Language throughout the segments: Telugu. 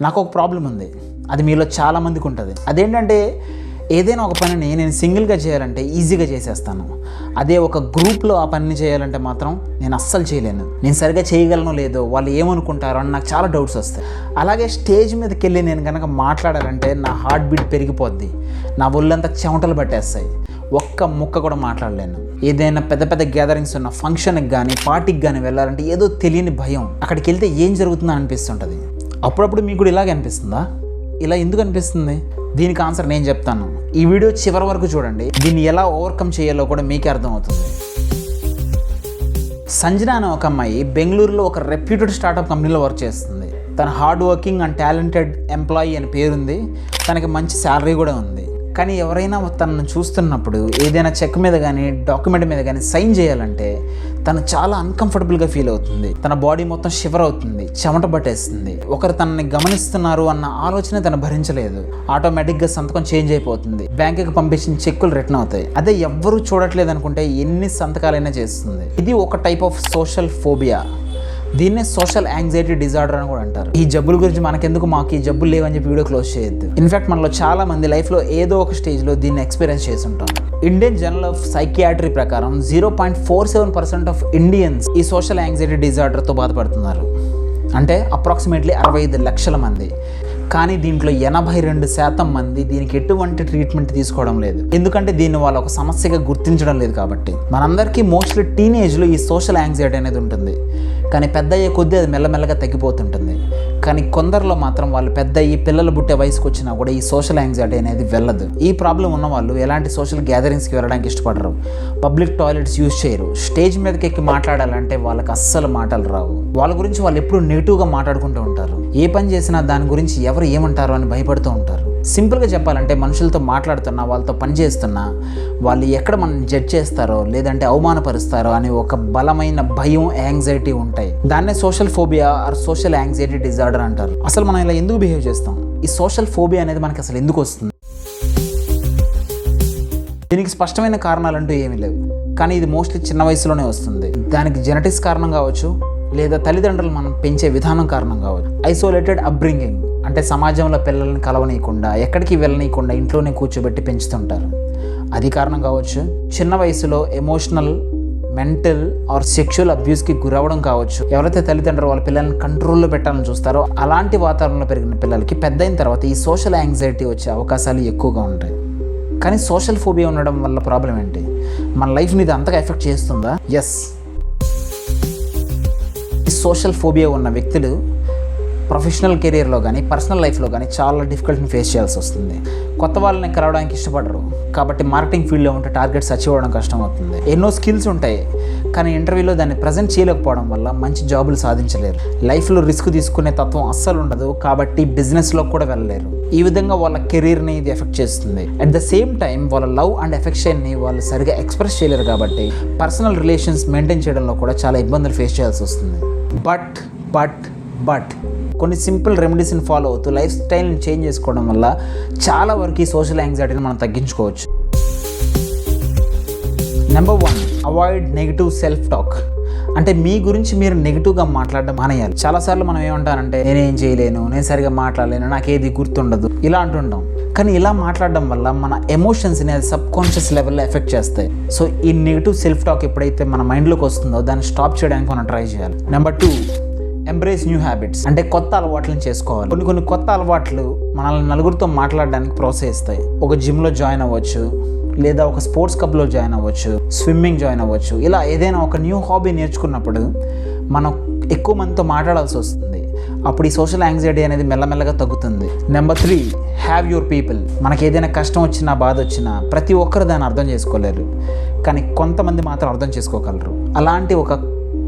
నాకు ఒక ప్రాబ్లం ఉంది, అది మీలో చాలామందికి ఉంటుంది. అదేంటంటే ఏదైనా ఒక పనిని నేను సింగిల్గా చేయాలంటే ఈజీగా చేసేస్తాను. అదే ఒక గ్రూప్లో ఆ పనిని చేయాలంటే మాత్రం నేను అస్సలు చేయలేను. నేను సరిగ్గా చేయగలను లేదో, వాళ్ళు ఏమనుకుంటారో అని నాకు చాలా డౌట్స్ వస్తాయి. అలాగే స్టేజ్ మీదకి వెళ్ళి నేను కనుక మాట్లాడాలంటే నా హార్ట్ బీట్ పెరిగిపోద్ది, నా ఒళ్ళంతా చెమటలు పట్టేస్తాయి, ఒక్క ముక్క కూడా మాట్లాడలేను. ఏదైనా పెద్ద పెద్ద గ్యాదరింగ్స్ ఉన్న ఫంక్షన్కి కానీ పార్టీకి కానీ వెళ్ళాలంటే ఏదో తెలియని భయం, అక్కడికి వెళ్తే ఏం జరుగుతుందో అనిపిస్తుంటుంది. అప్పుడప్పుడు మీకు కూడా ఇలాగే అనిపిస్తుందా? ఇలా ఎందుకు అనిపిస్తుంది? దీనికి ఆన్సర్ నేను చెప్తాను. ఈ వీడియో చివరి వరకు చూడండి, దీన్ని ఎలా ఓవర్కమ్ చేయాలో కూడా మీకే అర్థమవుతుంది. సంజన అనే ఒక అమ్మాయి బెంగళూరులో ఒక రెప్యూటెడ్ స్టార్టప్ కంపెనీలో వర్క్ చేస్తుంది. తన hard working and talented employee అని పేరుంది, తనకి మంచి శాలరీ కూడా ఉంది. కానీ ఎవరైనా తనను చూస్తున్నప్పుడు ఏదైనా చెక్ మీద కానీ డాక్యుమెంట్ మీద కానీ సైన్ చేయాలంటే తను చాలా అన్కంఫర్టబుల్గా ఫీల్ అవుతుంది. తన బాడీ మొత్తం షివర్ అవుతుంది, చెమట పట్టేస్తుంది. ఒకరు తనని గమనిస్తున్నారు అన్న ఆలోచన తను భరించలేదు. ఆటోమేటిక్గా సంతకం చేంజ్ అయిపోతుంది, బ్యాంకుకి పంపించిన చెక్కులు రిటర్న్ అవుతాయి. అదే ఎవ్వరూ చూడట్లేదు అనుకుంటే ఎన్ని సంతకాలైనా చేస్తుంది. ఇది ఒక టైప్ ఆఫ్ సోషల్ ఫోబియా. దీన్నే సోషల్ యాంగ్జైటీ డిజార్డర్ అని కూడా అంటారు. ఈ జబ్బుల గురించి మనకెందుకు, మాకు ఈ జబ్బులు లేవని చెప్పి వీడియో క్లోజ్ చేయొద్దు. ఇన్ఫాక్ట్ మనలో చాలా మంది లైఫ్లో ఏదో ఒక స్టేజ్లో దీన్ని ఎక్స్పీరియన్స్ చేసి ఉంటాం. ఇండియన్ జర్నల్ ఆఫ్ సైకియాట్రీ ప్రకారం 0.47% ఆఫ్ ఇండియన్స్ ఈ సోషల్ యాంగ్జైటీ డిజార్డర్తో బాధపడుతున్నారు. అంటే అప్రాక్సిమేట్లీ 65 లక్షల మంది. కానీ దీంట్లో 82% మంది దీనికి ఎటువంటి ట్రీట్మెంట్ తీసుకోవడం లేదు. ఎందుకంటే దీన్ని వాళ్ళు ఒక సమస్యగా గుర్తించడం లేదు కాబట్టి. మనందరికీ మోస్ట్లీ టీనేజ్లో ఈ సోషల్ యాంగ్జైటీ అనేది ఉంటుంది, కానీ పెద్ద అయ్యే కొద్దీ అది మెల్లమెల్లగా తగ్గిపోతుంటుంది. కానీ కొందరిలో మాత్రం వాళ్ళు పెద్ద అయ్యి పిల్లలు పుట్టే వయసుకు వచ్చినా కూడా ఈ సోషల్ యాంగ్జైటీ అనేది వెళ్ళదు. ఈ ప్రాబ్లం ఉన్న వాళ్ళు ఎలాంటి సోషల్ గ్యాదరింగ్స్కి వెళ్ళడానికి ఇష్టపడరు, పబ్లిక్ టాయిలెట్స్ యూజ్ చేయరు, స్టేజ్ మీదకి ఎక్కి మాట్లాడాలంటే వాళ్ళకి అస్సలు మాటలు రావు. వాళ్ళ గురించి వాళ్ళు ఎప్పుడు నెగిటివ్గా మాట్లాడుకుంటూ ఉంటారు. ఏ పని చేసినా దాని గురించి ఎవరు ఏమంటారో అని భయపడుతూ ఉంటారు. సింపుల్గా చెప్పాలంటే మనుషులతో మాట్లాడుతున్నా, వాళ్ళతో పని చేస్తున్నా వాళ్ళు ఎక్కడ మనం జడ్జ్ చేస్తారో లేదంటే అవమానపరుస్తారో అని ఒక బలమైన భయం, యాంగ్జైటీ ఉంటాయి. దాన్నే social phobia or social anxiety disorder అంటారు. అసలు మనం ఇలా ఎందుకు బిహేవ్ చేస్తాం? ఈ సోషల్ ఫోబియా అనేది మనకి అసలు ఎందుకు వస్తుంది? దీనికి స్పష్టమైన కారణాలు అంటూ ఏమీ లేవు, కానీ ఇది మోస్ట్లీ చిన్న వయసులోనే వస్తుంది. దానికి జెనెటిక్స్ కారణం కావచ్చు, లేదా తల్లిదండ్రులు మనం పెంచే విధానం కారణం కావచ్చు. ఐసోలేటెడ్ అప్బ్రింగింగ్ అంటే సమాజంలో పిల్లల్ని కలవనీయకుండా, ఎక్కడికి వెళ్ళనీయకుండా ఇంట్లోనే కూర్చోబెట్టి పెంచుతుంటారు, అది కారణం కావచ్చు. చిన్న వయసులో ఎమోషనల్, మెంటల్ ఆర్ సెక్షువల్ అబ్యూస్కి గురవడం కావచ్చు. ఎవరైతే తల్లిదండ్రులు వాళ్ళ పిల్లల్ని కంట్రోల్లో పెట్టాలని చూస్తారో అలాంటి వాతావరణంలో పెరిగిన పిల్లలకి పెద్ద అయిన తర్వాత ఈ సోషల్ యాంగ్జైటీ వచ్చే అవకాశాలు ఎక్కువగా ఉంటాయి. కానీ సోషల్ ఫోబియా ఉండడం వల్ల ప్రాబ్లం ఏంటి? మన లైఫ్ మీద అంతగా ఎఫెక్ట్ చేస్తుందా? ఎస్. ఈ సోషల్ ఫోబియా ఉన్న వ్యక్తులు ప్రొఫెషనల్ కెరీర్లో కానీ పర్సనల్ లైఫ్లో కానీ చాలా డిఫికల్ట్ని ఫేస్ చేయాల్సి వస్తుంది. కొత్త వాళ్ళని కలవడానికి ఇష్టపడరు, కాబట్టి మార్కెటింగ్ ఫీల్డ్లో ఉంటే టార్గెట్స్ అచీవ్ అవ్వడం కష్టం అవుతుంది. ఎన్నో స్కిల్స్ ఉంటాయి, కానీ ఇంటర్వ్యూలో దాన్ని ప్రజెంట్ చేయలేకపోవడం వల్ల మంచి జాబులు సాధించలేరు. లైఫ్లో రిస్క్ తీసుకునే తత్వం అస్సలు ఉండదు, కాబట్టి బిజినెస్లో కూడా వెళ్ళలేరు. ఈ విధంగా వాళ్ళ కెరీర్ని ఇది ఎఫెక్ట్ చేస్తుంది. అట్ ద సేమ్ టైం వాళ్ళ లవ్ అండ్ ఎఫెక్షన్ని వాళ్ళు సరిగా ఎక్స్ప్రెస్ చేయలేరు, కాబట్టి పర్సనల్ రిలేషన్స్ మెయింటైన్ చేయడంలో కూడా చాలా ఇబ్బందులు ఫేస్ చేయాల్సి వస్తుంది. బట్ కొన్ని సింపుల్ రెమెడీస్ని ఫాలో అవుతూ లైఫ్ స్టైల్ని చేంజ్ చేసుకోవడం వల్ల చాలా వరకు ఈ సోషల్ యాంగ్జైటీని మనం తగ్గించుకోవచ్చు. Number 1, avoid negative self talk. అంటే మీ గురించి మీరు నెగిటివ్గా మాట్లాడడం మానేయాలి. చాలాసార్లు మనం ఏమంటానంటే నేనేం చేయలేను, నేను సరిగా మాట్లాడలేను, నాకేది గుర్తుండదు, ఇలా అంటుంటాం. కానీ ఇలా మాట్లాడడం వల్ల మన ఎమోషన్స్ని అది సబ్ కాన్షియస్ లెవెల్లో ఎఫెక్ట్ చేస్తాయి. సో ఈ నెగిటివ్ సెల్ఫ్ టాక్ ఎప్పుడైతే మన మైండ్లోకి వస్తుందో దాన్ని స్టాప్ చేయడానికి మనం ట్రై చేయాలి. Number 2, embrace new habits. అంటే కొత్త అలవాట్లను చేసుకోవాలి. కొన్ని కొత్త అలవాట్లు మనల్ని నలుగురితో మాట్లాడడానికి ప్రోత్సహిస్తాయి. ఒక జిమ్లో జాయిన్ అవ్వచ్చు, లేదా ఒక స్పోర్ట్స్ క్లబ్లో జాయిన్ అవ్వచ్చు, స్విమ్మింగ్ జాయిన్ అవ్వచ్చు. ఇలా ఏదైనా ఒక న్యూ హాబీ నేర్చుకున్నప్పుడు మనం ఎక్కువ మందితో మాట్లాడాల్సి వస్తుంది. అప్పుడు ఈ సోషల్ యాంగ్జైటీ అనేది మెల్లమెల్లగా తగ్గుతుంది. Number 3, have your people. మనకి ఏదైనా కష్టం వచ్చినా బాధ వచ్చినా ప్రతి ఒక్కరు దాన్ని అర్థం చేసుకోలేరు, కానీ కొంతమంది మాత్రం అర్థం చేసుకోగలరు. అలాంటి ఒక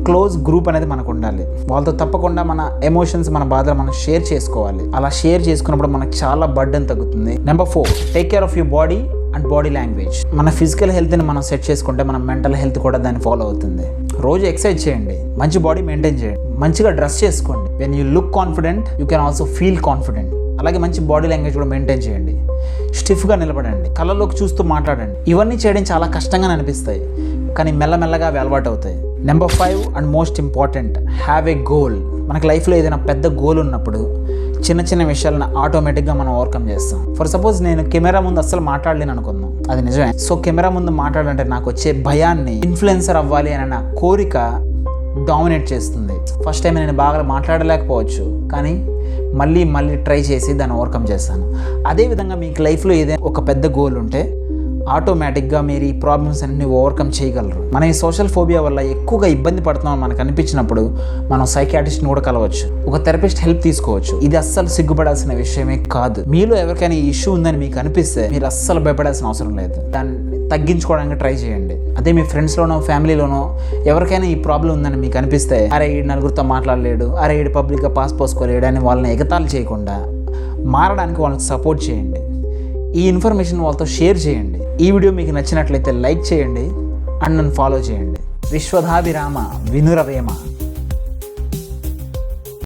క్లోజ్ గ్రూప్ అనేది మనకు ఉండాలి. వాళ్ళతో తప్పకుండా మన ఎమోషన్స్, మన బాధలు మనం షేర్ చేసుకోవాలి. అలా షేర్ చేసుకున్నప్పుడు మనకు చాలా బర్డెన్ తగ్గుతుంది. Number 4, take care of your body and body language. మన ఫిజికల్ హెల్త్ని మనం సెట్ చేసుకుంటే మన మెంటల్ హెల్త్ కూడా దాన్ని ఫాలో అవుతుంది. రోజు ఎక్సర్సైజ్ చేయండి, మంచి బాడీ మెయింటైన్ చేయండి, మంచిగా డ్రెస్ చేసుకోండి. When you look confident you can also feel confident. అలాగే మంచి బాడీ లాంగ్వేజ్ కూడా మెయింటైన్ చేయండి. స్టిఫ్గా నిలబడండి, కళ్ళలోకి చూస్తూ మాట్లాడండి. ఇవన్నీ చేయడం చాలా కష్టంగా అనిపిస్తాయి, కానీ మెల్లమెల్లగా అవి అలవాటు అవుతాయి. Number 5 and most important, have a goal. మనకి లైఫ్లో ఏదైనా పెద్ద గోల్ ఉన్నప్పుడు చిన్న చిన్న విషయాలను ఆటోమేటిక్గా మనం ఓవర్కమ్ చేస్తాం. ఫర్ సపోజ్ నేను కెమెరా ముందు అస్సలు మాట్లాడలేను అనుకుందాం, అది నిజమే. సో కెమెరా ముందు మాట్లాడాలంటే నాకు వచ్చే భయాన్ని ఇన్ఫ్లుయెన్సర్ అవ్వాలి అనే నా కోరిక డామినేట్ చేస్తుంది. ఫస్ట్ టైం నేను బాగా మాట్లాడలేకపోవచ్చు, కానీ మళ్ళీ ట్రై చేసి దాన్ని ఓవర్కమ్ చేస్తాను. అదేవిధంగా మీకు లైఫ్లో ఏదైనా ఒక పెద్ద గోల్ ఉంటే ఆటోమేటిక్గా మీరు ఈ ప్రాబ్లమ్స్ అన్ని ఓవర్కమ్ చేయగలరు. మనం ఈ సోషల్ ఫోబియా వల్ల ఎక్కువగా ఇబ్బంది పడుతున్నామని మనకు అనిపించినప్పుడు మనం సైకియాట్రిస్ట్ని కూడా కలవచ్చు, ఒక థెరపిస్ట్ హెల్ప్ తీసుకోవచ్చు. ఇది అస్సలు సిగ్గుపడాల్సిన విషయమే కాదు. మీలో ఎవరికైనా ఈ ఇష్యూ ఉందని మీకు అనిపిస్తే మీరు అస్సలు భయపడాల్సిన అవసరం లేదు. దాన్ని తగ్గించుకోవడానికి ట్రై చేయండి. అదే మీ ఫ్రెండ్స్లోనో ఫ్యామిలీలోనో ఎవరికైనా ఈ ప్రాబ్లం ఉందని మీకు అనిపిస్తే, అరే ఈడు నలుగురితో మాట్లాడలేడు, అరే ఈడు పబ్లిక్గా పాస్ పోసుకోలేడు అని వాళ్ళని ఎగతాళి చేయకుండా మారడానికి వాళ్ళకి సపోర్ట్ చేయండి. ఈ ఇన్ఫర్మేషన్ వాళ్ళతో షేర్ చేయండి. ఈ వీడియో మీకు నచ్చినట్లయితే లైక్ చేయండి అండ్ నన్ను ఫాలో చేయండి. విశ్వధాభిరామ వినురవేమ.